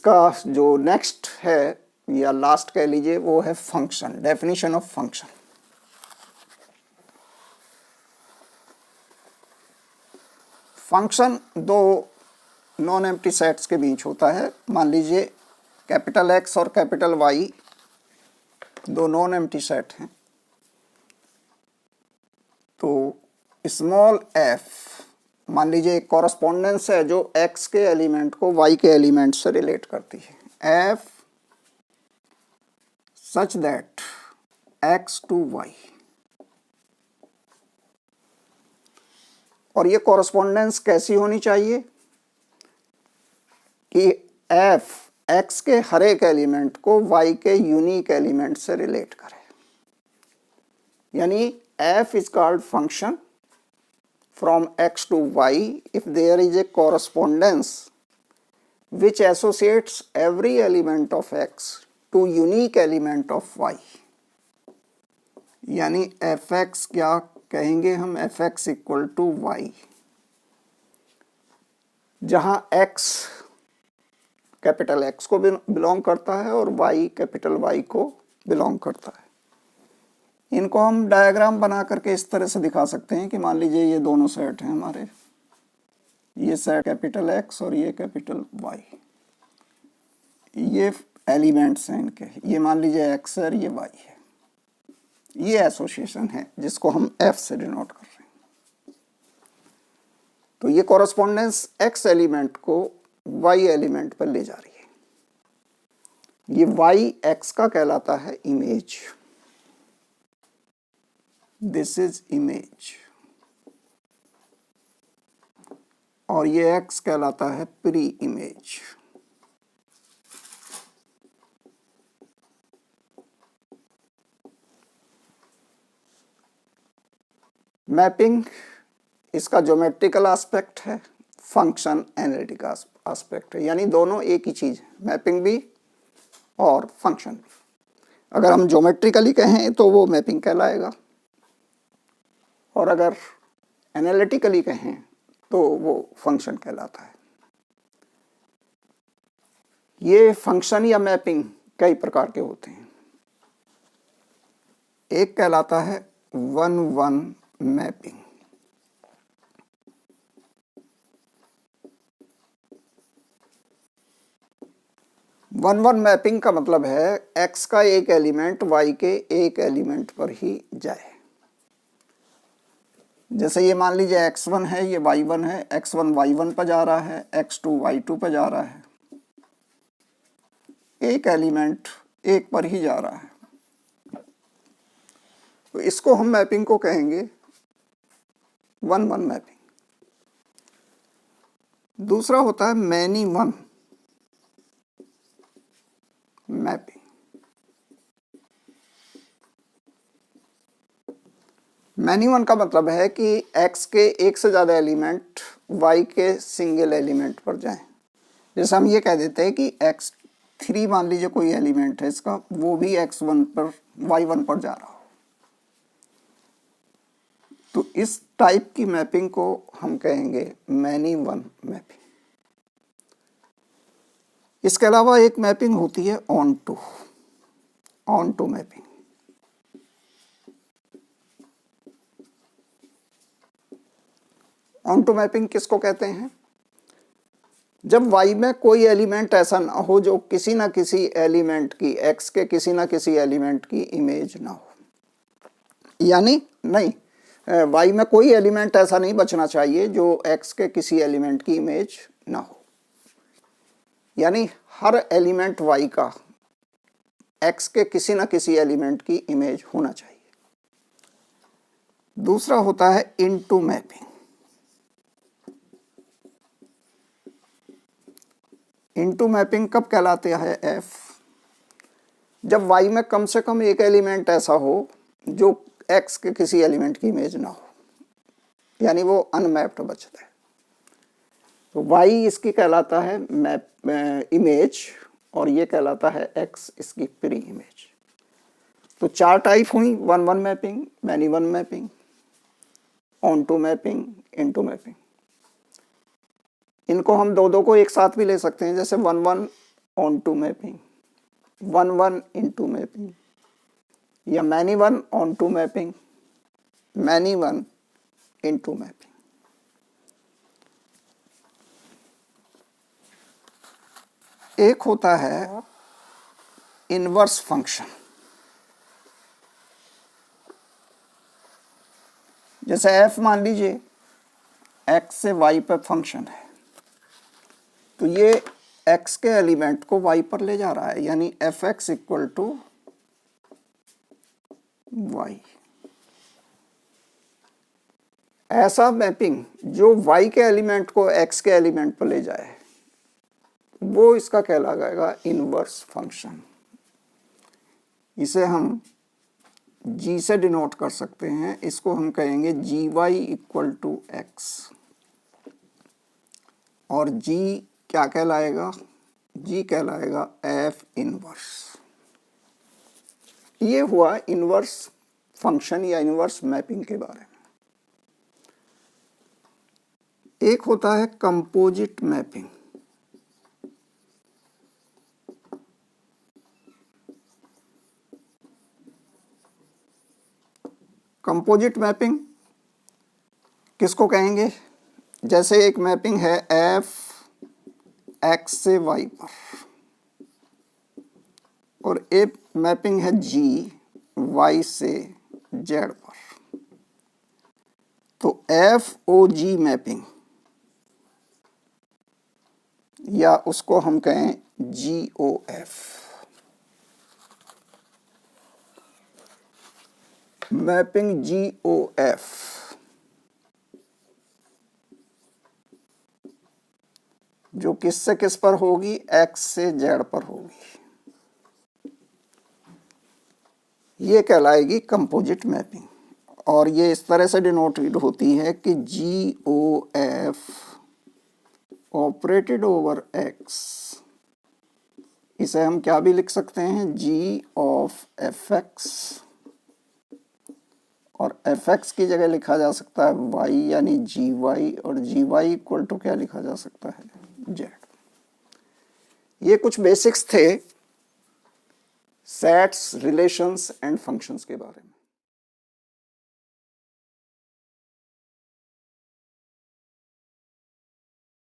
इसका जो नेक्स्ट है या लास्ट कह लीजिए वो है function, definition of function. Function दो नॉन एम्प्टी सेट्स के बीच होता है। मान लीजिए कैपिटल एक्स और कैपिटल वाई दो नॉन एम्प्टी सेट हैं, तो स्मॉल एफ मान लीजिए एक कॉरस्पॉन्डेंस है जो एक्स के एलिमेंट को वाई के एलिमेंट से रिलेट करती है। F such that x to y, और ये कॉरस्पॉन्डेंस कैसी होनी चाहिए कि एफ एक्स के हर एक एलिमेंट को वाई के यूनिक एलिमेंट से रिलेट करे। यानी F is called function from x to y if there is a correspondence which associates every element of x to unique element of y। यानी fx क्या कहेंगे हम, fx इक्वल टू वाई, जहां x capital x को belong करता है और y capital Y को बिलोंग करता है। इनको हम डायग्राम बना करके इस तरह से दिखा सकते हैं कि मान लीजिए ये दोनों सेट हैं हमारे, ये सेट कैपिटल एक्स और ये कैपिटल वाई, ये एलिमेंट्स हैं इनके, ये मान लीजिए एक्स है और ये वाई है। ये एसोसिएशन है जिसको हम एफ से डिनोट कर रहे हैं। तो ये कॉरस्पॉन्डेंस एक्स एलिमेंट को वाई एलिमेंट पर ले जा रही है। ये वाई एक्स का कहलाता है इमेज, दिस इज इमेज, और ये x कहलाता है प्री इमेज। मैपिंग इसका ज्योमेट्रिकल एस्पेक्ट है, फंक्शन एनालिटिकल एस्पेक्ट है, यानी दोनों एक ही चीज है, मैपिंग भी और फंक्शन भी। अगर हम ज्योमेट्रिकली कहें तो वो मैपिंग कहलाएगा, और अगर एनालिटिकली कहें तो वो फंक्शन कहलाता है। ये फंक्शन या मैपिंग कई प्रकार के होते हैं। एक कहलाता है 1-1 मैपिंग। वन वन मैपिंग का मतलब है एक्स का एक एलिमेंट वाई के एक एलिमेंट पर ही जाए। जैसे ये मान लीजिए x1 है, ये y1 है, x1 y1 पर जा रहा है, x2 y2 पर जा रहा है, एक एलिमेंट एक पर ही जा रहा है। तो इसको हम मैपिंग को कहेंगे 1-1 मैपिंग। दूसरा होता है many one mapping. Many one का मतलब है कि x के एक से ज़्यादा एलिमेंट y के सिंगल एलिमेंट पर जाएं। जैसे हम ये कह देते हैं कि x3 मान लीजिए कोई एलिमेंट है इसका, वो भी x1 पर y1 पर जा रहा हो, तो इस टाइप की मैपिंग को हम कहेंगे मैनी वन मैपिंग। इसके अलावा एक मैपिंग होती है onto mapping. Onto mapping किसको कहते हैं? जब y में कोई एलिमेंट ऐसा ना हो जो किसी ना किसी एलिमेंट की, x के किसी ना किसी एलिमेंट की इमेज ना हो। यानी नहीं, y में कोई एलिमेंट ऐसा नहीं बचना चाहिए जो x के किसी एलिमेंट की इमेज ना हो। यानी हर एलिमेंट y का x के किसी ना किसी एलिमेंट की इमेज होना चाहिए। दूसरा होता है इनटू मैपिंग। इनटू मैपिंग कब कहलाते हैं f? जब y में कम से कम एक एलिमेंट ऐसा हो जो x के किसी एलिमेंट की इमेज ना हो, यानी वो अनमैप्ड बचता है। तो y इसकी कहलाता है मैप इमेज, और ये कहलाता है x इसकी प्री इमेज। तो चार टाइप हुई, 1-1 mapping, many one mapping, onto mapping, into mapping. इनको हम दो को एक साथ भी ले सकते हैं। जैसे 1-1 onto mapping, 1 into mapping, या many 1 onto mapping, many 1 into mapping. एक होता है इनवर्स फंक्शन। जैसे f मान लीजिए x से y पर फंक्शन है, तो ये x के एलिमेंट को y पर ले जा रहा है, यानी fx इक्वल टू y। ऐसा मैपिंग जो y के एलिमेंट को x के एलिमेंट पर ले जाए, वो इसका कहलाएगा इनवर्स फंक्शन। इसे हम g से डिनोट कर सकते हैं, इसको हम कहेंगे gy इक्वल टू x। और g क्या कहलाएगा? g कहलाएगा f इनवर्स। ये हुआ इनवर्स फंक्शन या इनवर्स मैपिंग के बारे में। एक होता है कंपोजिट मैपिंग। कंपोजिट मैपिंग किसको कहेंगे? जैसे एक मैपिंग है f x से y पर, और एक मैपिंग है g y से z पर। तो FOG मैपिंग, या उसको हम कहें GOF, मैपिंग GOF जो किस से किस पर होगी? x से z पर होगी। ये कहलाएगी कंपोजिट मैपिंग। और ये इस तरह से डिनोटेड होती है कि GOF ऑपरेटेड ओवर x, इसे हम क्या भी लिख सकते हैं? G ऑफ fx, और fx की जगह लिखा जा सकता है y, यानी gy, और gy इक्वल टू क्या लिखा जा सकता है? z। ये कुछ बेसिक्स थे सेट्स, रिलेशंस एंड फंक्शंस के बारे में।